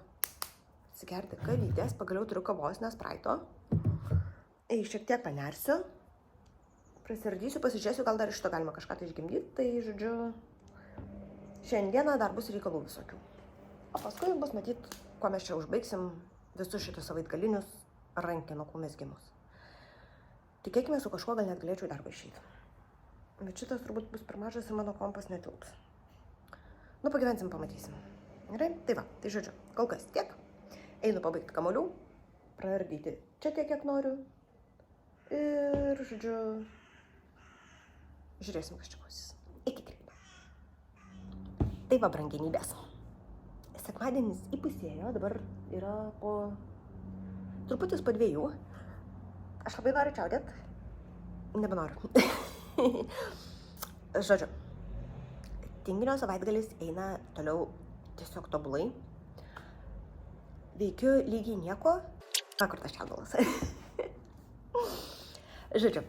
atsigerti kavytės, pagaliau turiu kavos, nes praeito. Šiek tiek panersiu, prasirdysiu, pasižiūrėsiu, gal dar iš to galima kažką tai išgimdyti. Tai, žodžiu, šiandieną dar bus reikalų visokių. O paskui bus matyti, kuo mes čia užbaigsim visus šitus savaitgalinius rankinukų mezgimus. Tikėkime, su kažkuo gal net galėčiau darbą išeiti. Bet šitas turbūt bus per mažas ir mano kompas netilps. Nu, pagyvensim, pamatysim. Gerai, tai va, tai žodžiu, kol kas tiek. Einu pabaigti kamuolių, praardyti čia tiek, kiek noriu. Ir, žodžiu, žiūrėsim, kas čia bus. Iki greito. Tai va, brangenybės. Sekmadienis įpusėjo, dabar yra truputis po 2. Aš labai noriu čiaudėt. Nebenoriu. Žodžiu, tinginio savaitgalis eina toliau tiesiog tobulai. Veikiu lygiai nieko. Kur tas čiaudalas? Žodžiu,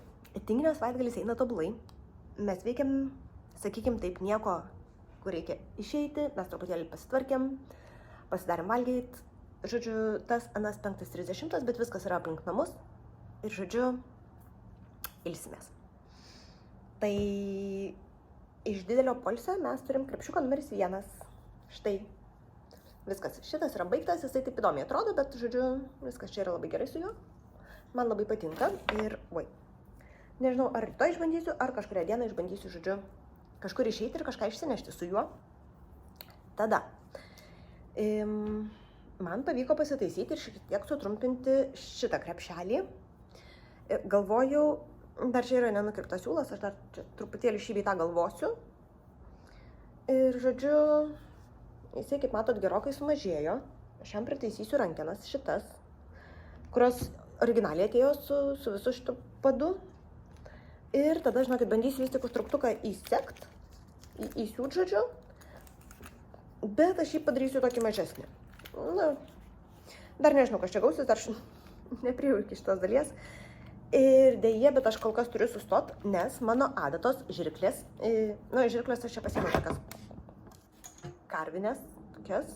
tinginio savaitgalis eina tobulai. mes veikiam, sakykim taip, nieko, kur reikia išeiti, mes truputėlį pasitvarkėm, pasidarėm valgyt, žodžiu, tas anas 5:30, bet viskas yra aplink namus ir, žodžiu, ilsimės. Tai iš didelio poilsio mes turim krepšiuką numeris 1. Štai. Viskas. Šitas yra baigtas, jisai taip įdomiai atrodo, bet, žodžiu, viskas čia yra labai gerai su juo. Man labai patinka ir, nežinau, ar rytoj išbandysiu, ar kažkurią dieną išbandysiu, žodžiu, kažkur išeiti ir kažką išsinešti su juo. Tada man pavyko pasitaisyti ir šiek tiek sutrumpinti šitą krepšelį. Galvojau, dar čia yra nenukirptas siūlas, aš dar čia truputėlį šį bei tą galvosiu. Ir, žodžiu, jisai, kaip matot, gerokai sumažėjo. Aš jam pritaisysiu rankenas šitas, kurios originaliai atėjo su visu šitu padu. Ir tada, žinokit, bandysiu vis tik užtruktuką įsekt, įsiūt, žodžiu. Bet aš jį padarysiu tokį mažesnį. Na, dar nežinau, kas čia gausis, dar nepriejau iki šitos dalies. Ir dėje, bet aš kol kas turiu sustot, nes mano adatos žirklės, žirklės aš čia pasiėmiau tokias karvinės, tokias.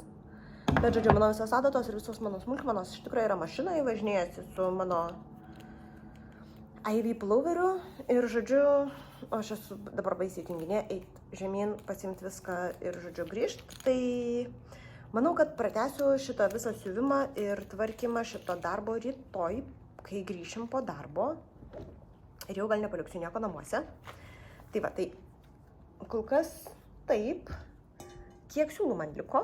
Bet, žodžiu, mano visas adatos ir visos mano smulkmenos iš tikrųjų yra mašinoje, važinėjasi su mano IV pulloveriu. Ir, žodžiu, aš esu dabar baisiai tinginė eiti žemyn, pasiimti viską ir, žodžiu, grįžti. Tai manau, kad pratęsiu šitą visą siuvimą ir tvarkymą šito darbo rytoj, kai grįšim po darbo. Ir jau gal nepaliksiu nieko namuose. Tai va, tai kol kas taip. Kiek siūlų man liko?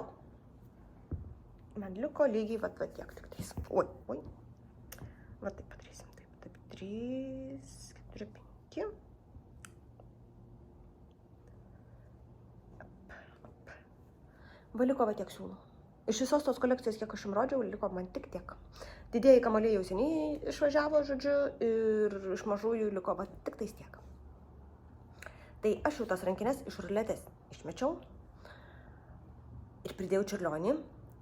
Man liko lygiai va tiek tik tais. Oi. Va taip padarysim. Taip, 3, 4, 5. Va liko va tiek siūlų. Iš visos tos kolekcijos, kiek aš jums rodžiau, liko man tik tiek. Didieji kamuoliai jau seniai išvažiavo, žodžiu, ir iš mažųjų liko va tik tais tiek. Tai aš jau tas rankinės iš ruletės išmečiau. Ir pridėjau čiurlionį,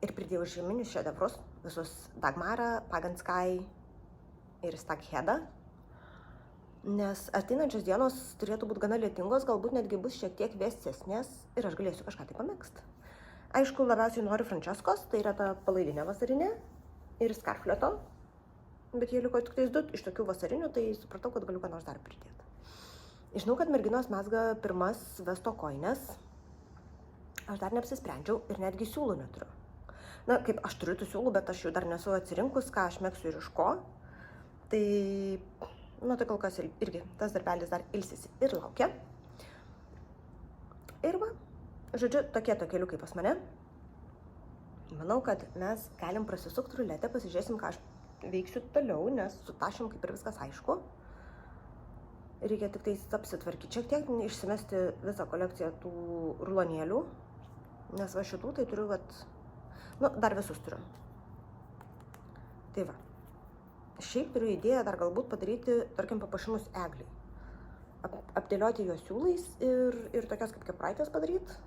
ir pridėjau žieminius šedevrus, visus Dagmarą, Paganskai ir Staghedą. Nes ateinančios dienos turėtų būti gana lietingos, galbūt netgi bus šiek tiek vėsesnės ir aš galėsiu kažką tai pamėgsti. Aišku, labiausiai noriu Franceskos, tai yra ta palaidinė vasarinė ir Scarfleto. Bet jie liko tik tais 2 iš tokių vasarinių, tai supratau, kad galiu ką nors dar pridėti. Žinau, kad merginos mezga pirmas vesto kojines. Aš dar neapsisprendžiau ir netgi siūlų neturiu. Na, kaip aš turiu tų siūlų, bet aš jų dar nesu atsirinkus, ką aš mėgsiu ir iš ko. Tai, tai kol kas irgi tas darbelis dar ilsisi ir laukia. Ir va, žodžiu, tokie tokeliukai pas mane. Manau, kad mes galim prasisukti ruletę, pasižiūrėsim, ką aš veiksiu toliau, nes su tašim kaip ir viskas aišku. Reikia tik tai apsitvarkyti šiek tiek, išsimesti visą kolekciją tų rulonėlių. Nes va šitų tai turiu, dar visus turiu. Tai va. Šiaip turiu idėją dar galbūt padaryti, tarkim, papuošimus egliai. Apdėlioti juos siūlais ir tokias kaip kepuraitės padaryti.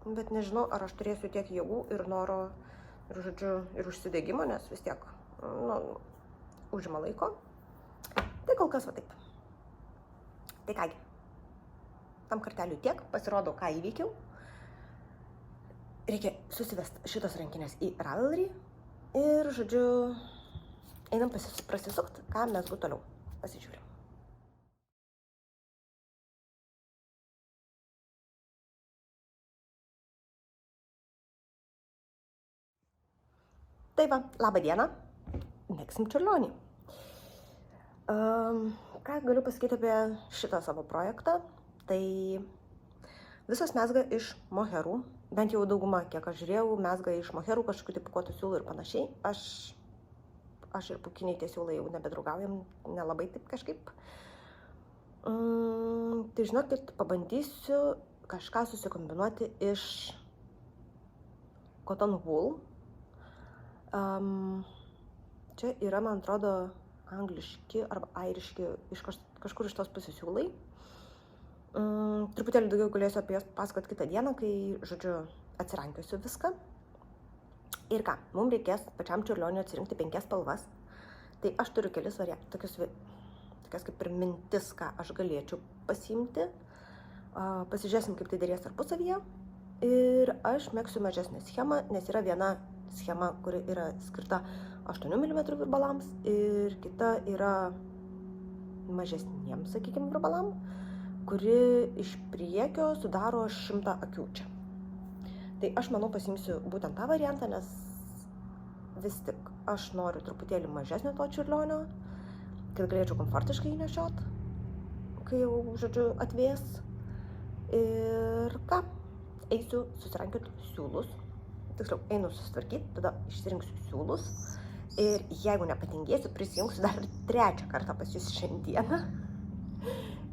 Bet nežinau, ar aš turėsiu tiek jėgų ir noro, ir, žodžiu, ir užsidegimo, nes vis tiek, užima laiko. Tai kol kas va taip. Tai kągi, tam karteliui tiek, pasirodo, ką įveikiau. Reikia susivesti šitos rankinės į Ravelry ir, žodžiu, einam prasisukti, ką mes toliau pasižiūrim. Tai va, labą dieną, mėgsim čiurlionį. Ką galiu pasakyti apie šitą savo projektą, tai visos mezga iš moherų, bent jau dauguma, kiek aš žiūrėjau, mezga iš moherų, kažkokių tipukuotų siūlų ir panašiai. Aš ir pūkiniai tie siūlai jau nebedraugaujam, nelabai taip kažkaip. Tai žinokit, pabandysiu kažką susikombinuoti iš cotton wool. Čia yra, man atrodo, angliški arba airiški iš kažkur iš tos pusės siūlai. Truputėlį daugiau galėsiu apie jas pasakoti kitą dieną, kai, žodžiu, atsirankiosiu viską. Ir ką, mums reikės pačiam čiurlioniui atsirinkti 5 spalvas. Tai aš turiu kelis tokius tokias kaip ir mintis, ką aš galėčiau pasiimti. Pasižiūrėsim, kaip tai dėrės tarpusavyje. Ir aš megsiu mažesnę schemą, nes yra viena schema, kuri yra skirta 8 mm virbalams ir kita yra mažesniems, sakykime, virbalam, kuri iš priekio sudaro 100 akių čia. Tai aš manau pasiimsiu būtent tą variantą, nes vis tik aš noriu truputėlį mažesnio to čiurlionio, kad galėčiau komfortiškai jį nešiot, kai jau, žodžiu, atvės. Ir ką? Eisiu susirankioti siūlus. Tiksliau, einu susitvarkyti, tada išsirinksiu siūlus. Ir jeigu nepatingėsiu, prisijungsiu dar 3 kartą pas jūs šiandieną.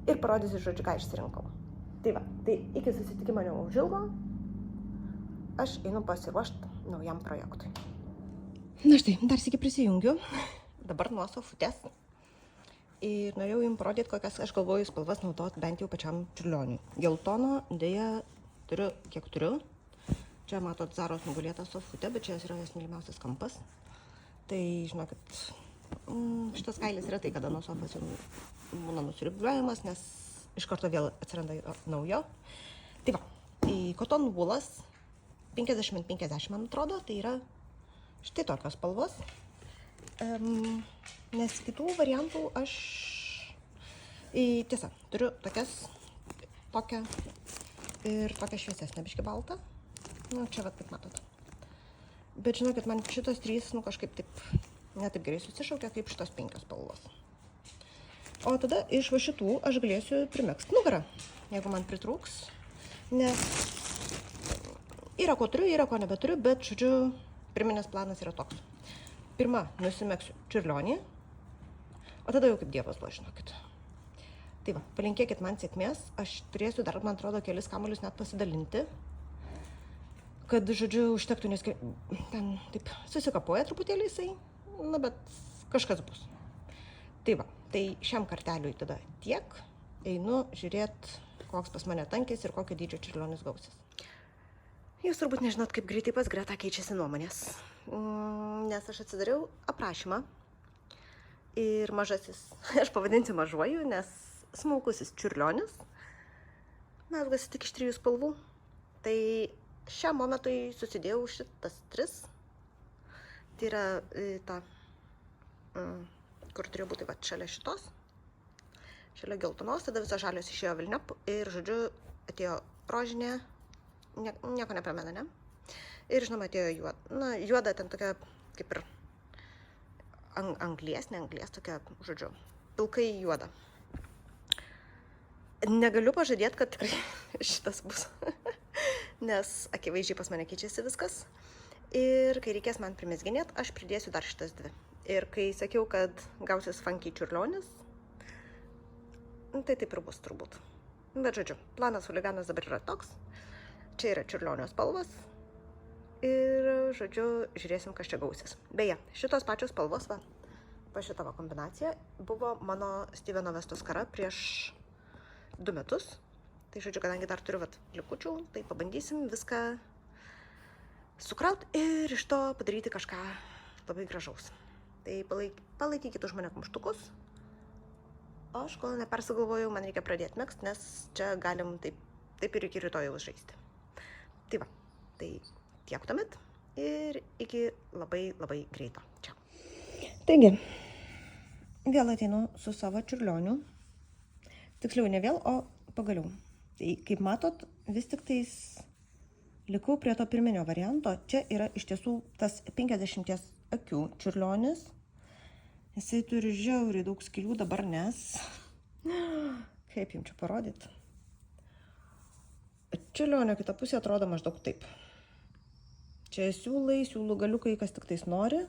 Ir parodysiu, žodžiu, ką išsirinkau. Tai va, tai iki susitikimo neužilgo aš einu pasiruošti naujam projektui. Na štai, dar sykį prisijungiu. Dabar nuo sofutės. Ir norėjau jums parodyti, kokias aš galvoju spalvas naudoti bent jau pačiam čiurlioniui. Geltono dėja turiu, kiek turiu. Čia matot Zaros nugulėtą sofutę, bet čia yra jos mylimiausias kampas. Tai žinokit, šitas kailis yra tai, kada nuo sofos jau būna nusiribuliuojamas, nes iš karto vėl atsiranda naujo. Tai va, koton vulas 50-50 man atrodo, tai yra štai tokios spalvos. Nes kitų variantų aš, tiesa, turiu tokią ir tokią šviesesnę biškį baltą. Nu, čia vat, kaip matot. Bet žinokit, man šitos 3, kažkaip taip, netaip gerai susišaukia, kaip šitos 5 spalvos. O tada iš va šitų aš galėsiu primegzti nugarą, jeigu man pritrūks. Nes yra ko turiu, yra ko nebeturiu, bet, žodžiu, pirminis planas yra toks. Pirma, nusimegsiu čiurlionį, o tada jau kaip dievas buvo, žinokit. Tai va, palinkėkit man sėkmės, aš turėsiu dar, man atrodo, kelis kamuolius net pasidalinti, kad, žodžiu, užtektų, nes ten taip susikapoja truputėlį jisai, na, bet kažkas bus. Tai va, tai šiam karteliui tada tiek, einu žiūrėt, koks pas mane tankis ir kokio dydžio čiurlionis gausis. Jūs turbūt nežinot, kaip greitai pas Greta keičiasi nuomonės, nes aš atsidariau aprašymą ir mažasis, aš pavadinsiu mažuoju, nes smulkusis čiurlionis mezgasi tik iš 3 spalvų. Tai šiam momentui susidėjau šitas 3. Tai yra ta, kur turėjo būti va, šalia šitos, šalia geltonos, tada visos žalios išėjo velniop ir, žodžiu, atėjo rožinė. Nieko nepramena, ne? Ir, žinoma, atėjo juoda. Na, juoda ten tokia, kaip ir anglies, ne anglies, tokia, žodžiu, pilkai juoda. Negaliu pažadėti, kad tikrai šitas bus, nes akivaizdžiai pas mane keičiasi viskas. Ir kai reikės man primezginėti, aš pridėsiu dar šitas 2. Ir kai sakiau, kad gausis funky čiurlionis, tai taip ir bus turbūt. Bet, žodžiu, planas huliganas dabar yra toks. Čia yra čiurlionio spalvos ir, žodžiu, žiūrėsim, kas čia gausis. Beje, šitos pačios spalvos, va, pa šitą kombinaciją, buvo mano Steveno Vestos kara prieš 2 metus. Tai, žodžiu, kadangi dar turiu likučių, tai pabandysim viską sukraut ir iš to padaryti kažką labai gražaus. Tai palaikykit už mane kumštukus. O aš kol nepersigalvojau, man reikia pradėti megzti, nes čia galim taip ir iki rytojaus žaisti. Tai va, tai tiek tuomet ir iki labai labai greito. Čia. Taigi, vėl ateinu su savo čiurlioniu. Tiksliau ne vėl, o pagaliau. Tai kaip matot, vis tik tais likau prie to pirminio varianto. Čia yra iš tiesų tas 50 akių čiurlionis. Jisai turi žiauriai daug skylių dabar, nes... Kaip jums čia parodyti? Čiurlionio kita pusė atrodo maždaug taip. Čia siūlai, siūlų galiukai, kas tik tais nori.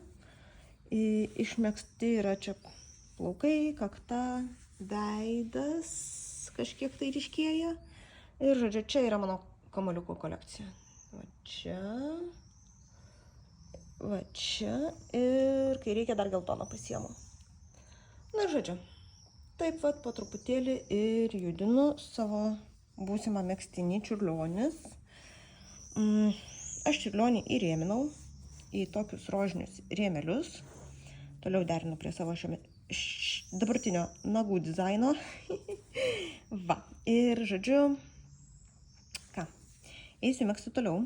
Išmegzti yra čia plaukai, kakta, veidas, kažkiek tai ryškėja. Ir, žodžiu, čia yra mano kamuoliukų kolekcija. Va čia. Ir kai reikia, dar geltoną pasiemu. Na, žodžiu, taip pat po truputėlį ir judinu savo būsimą megztinį čiurlionis. Aš čiurlionį įrėminau į tokius rožinius rėmelius. Toliau derinu prie savo dabartinio nagų dizaino. Va, ir žodžiu, ką, eisiu megzti toliau.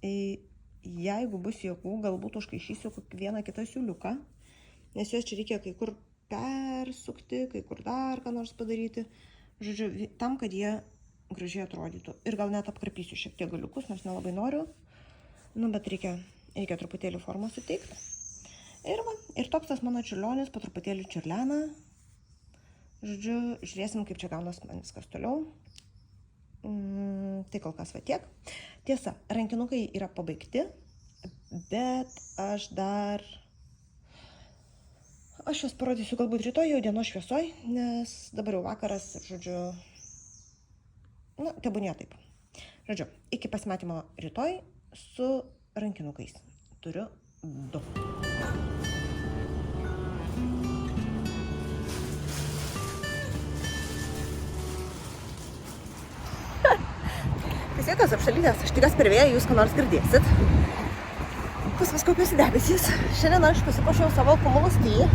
Jeigu bus jėgų, galbūt užkaišysiu vieną kitą siūliuką, nes juos čia reikia kai kur persukti, kai kur dar ką nors padaryti. Žodžiu, tam, kad jie gražiai atrodytų. Ir gal net apkarpysiu šiek tiek galiukus, nors nelabai noriu. Nu, bet reikia truputėlį formą suteikti. Ir va, ir toks tas mano čiurlionis po truputėlį čiurlena. Žodžiu, žiūrėsim, kaip čia gaunas man viskas toliau. Tai kol kas va tiek. Tiesa, rankinukai yra pabaigti, bet aš juos parodysiu galbūt rytoj jau dienos šviesoj, nes dabar jau vakaras, žodžiu, na, tebūnie taip. Žodžiu, iki pasimatymo rytoj su rankinukais. Turiu 2. Sveikas, apšalytės, aš tikiuosi per vėją jūs ką nors girdėsit. Pas mus kokios debesys. Šiandien aš pasipuošiau savo kumulustį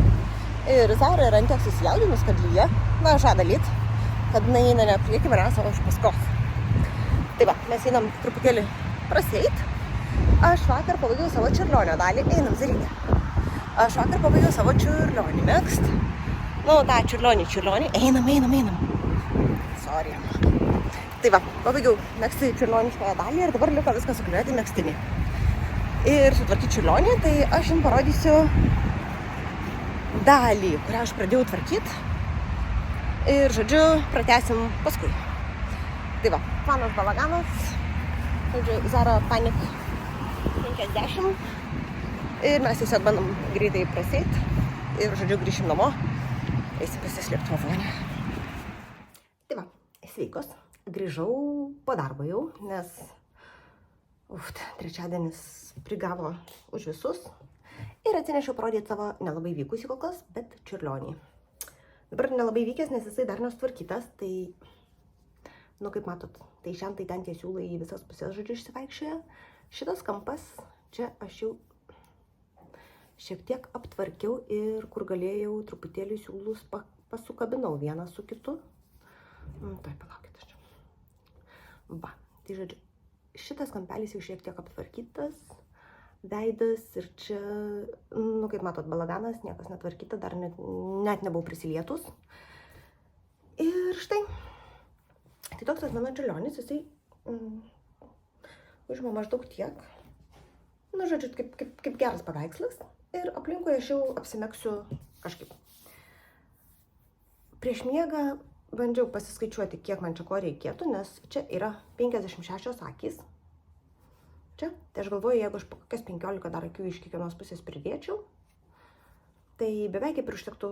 ir Zara yra antiek susijaudinus, kad lyja. Na, žada lyt, kad jinai eina ne prieki manęs, o iš paskos. Tai va, mes einam truputėlį prasieit. Aš vakar pabaigiau savo čiurlionio dalį. Einam, Zarytė. Aš vakar pabaigiau savo čiurlionį megzt. Nu, tą čiurlionį. Einam. Sorry. Tai va, pabaigiau megzti čiurlioniškoje dalį ir dabar liko viską sukliuoti megztinį. Ir sutvarkyti čiurlionį, tai aš jums parodysiu dalį, kurią aš pradėjau tvarkyti. Ir, žodžiu, pratęsim paskui. Tai va, planas balaganas. Žodžiu, Zara Panic 50. Ir mes tiesiog bandom greitai praseit. Ir, žodžiu, grįšim namo. Eisim pasislėpti vovonę. Tai va, sveikos. Grįžau po darbo jau, nes trečiadienis prigavo už visus. Ir atsinešiau parodyti savo nelabai vykusį kol kas, bet čiurlionį. Dabar nelabai vykęs, nes jisai dar nesutvarkytas, tai, nu kaip matot, tai šiandien tai ten tie siūlai į visas pusės, žodžiu, išsivaikščioja. Šitas kampas, čia aš jau šiek tiek aptvarkiau ir kur galėjau truputėlį siūlus pasukabinau vieną su kitu. Tai palaukit aš čia. Va, tai žodžiu, šitas kampelis jau šiek tiek aptvarkytas, veidas ir čia, nu kaip matot, balaganas, niekas netvarkyta, dar net nebuvau prisilietus. Ir štai, tai toks tas mano čiurlionis, jisai užima maždaug tiek. Nu, žodžiu, kaip geras paveikslas ir aplinkui aš jau apsimegsiu kažkaip. Prieš miegą bandžiau pasiskaičiuoti, kiek man čia ko reikėtų, nes čia yra 56 akys. Čia, tai aš galvoju, jeigu aš po kokias 15 dar akių iš kiekvienos pusės pridėčiau, tai beveik kaip ir užtektų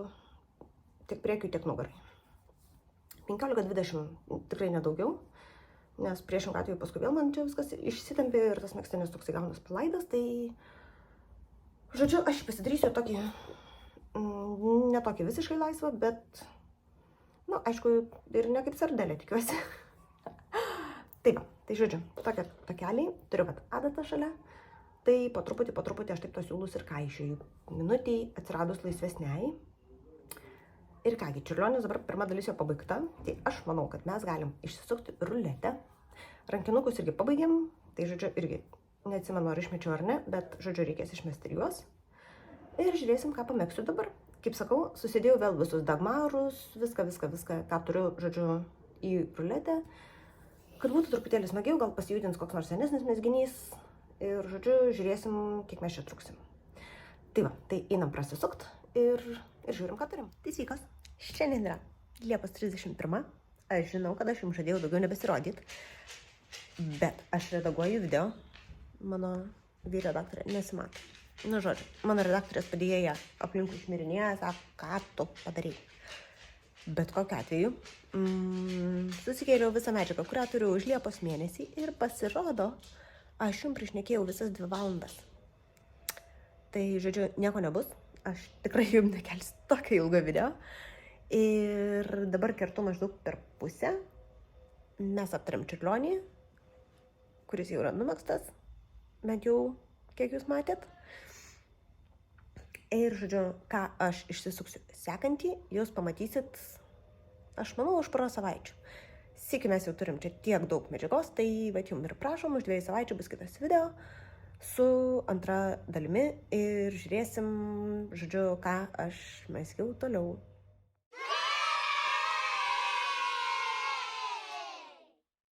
tiek priekių, tiek nugarai. 15-20 tikrai nedaugiau, nes priešingų atveju paskui vėl man čia viskas išsitempė ir tas megztinis toksai gaunas palaidas, tai žodžiu, aš pasidarysiu tokį, ne tokį visiškai laisvą, bet nu, aišku, ir ne kaip sardelė, tikiuosi. Tai va, tai žodžiu, tokie tokeliai, turiu vat adatą šalia, tai po truputį aš taip tos siūlus ir kaišioju minutei atsiradus laisvesniai. Ir kągi, čiurlionis dabar pirma dalis jo pabaigta, tai aš manau, kad mes galim išsisukti ruletę. Rankinukus irgi pabaigėm, tai žodžiu, irgi neatsimenu, ar išmečiau ar ne, bet žodžiu, reikės išmesti juos. Ir žiūrėsim, ką pamegsiu dabar. Kaip sakau, susidėjau vėl visus dagmarus, viską, ką turiu, žodžiu, į ruletę. Kad būtų truputėlį smagiau, gal pasijudins koks nors senesnis mezginys. Ir, žodžiu, žiūrėsim, kiek mes čia truksim. Tai va, tai einam prasisukt ir žiūrim, ką turim. Tai sveikos. Šiandien yra Liepos 31. Aš žinau, kad aš jums žadėjau daugiau nebesirodyti. Bet aš redaguoju video. Mano vyredaktorė nesimato. Nu, žodžiu, mano redaktorės padėjėja aplinkui šmirinėja, sako, ką tu padarei. Bet kokiu atveju, susikėliau visą medžiagą, kurią turiu už Liepos mėnesį ir pasirodo, aš jums prišnekėjau visas 2 valandas. Tai, žodžiu, nieko nebus, aš tikrai jums nekelsiu tokio ilgo video. Ir dabar kertu maždaug per pusę. Mes aptariam čiurlionį, kuris jau yra numegztas, bent jau kiek jūs matėt. Ir, žodžiu, ką aš išsisuksiu sekantį, jūs pamatysit, aš manau, už porą savaičių. Sėki mes jau turim čia tiek daug medžiagos, tai bet jums ir prašom, už 2 savaičių bus kitas video su antra dalimi ir žiūrėsim, žodžiu, ką aš mezgiau toliau.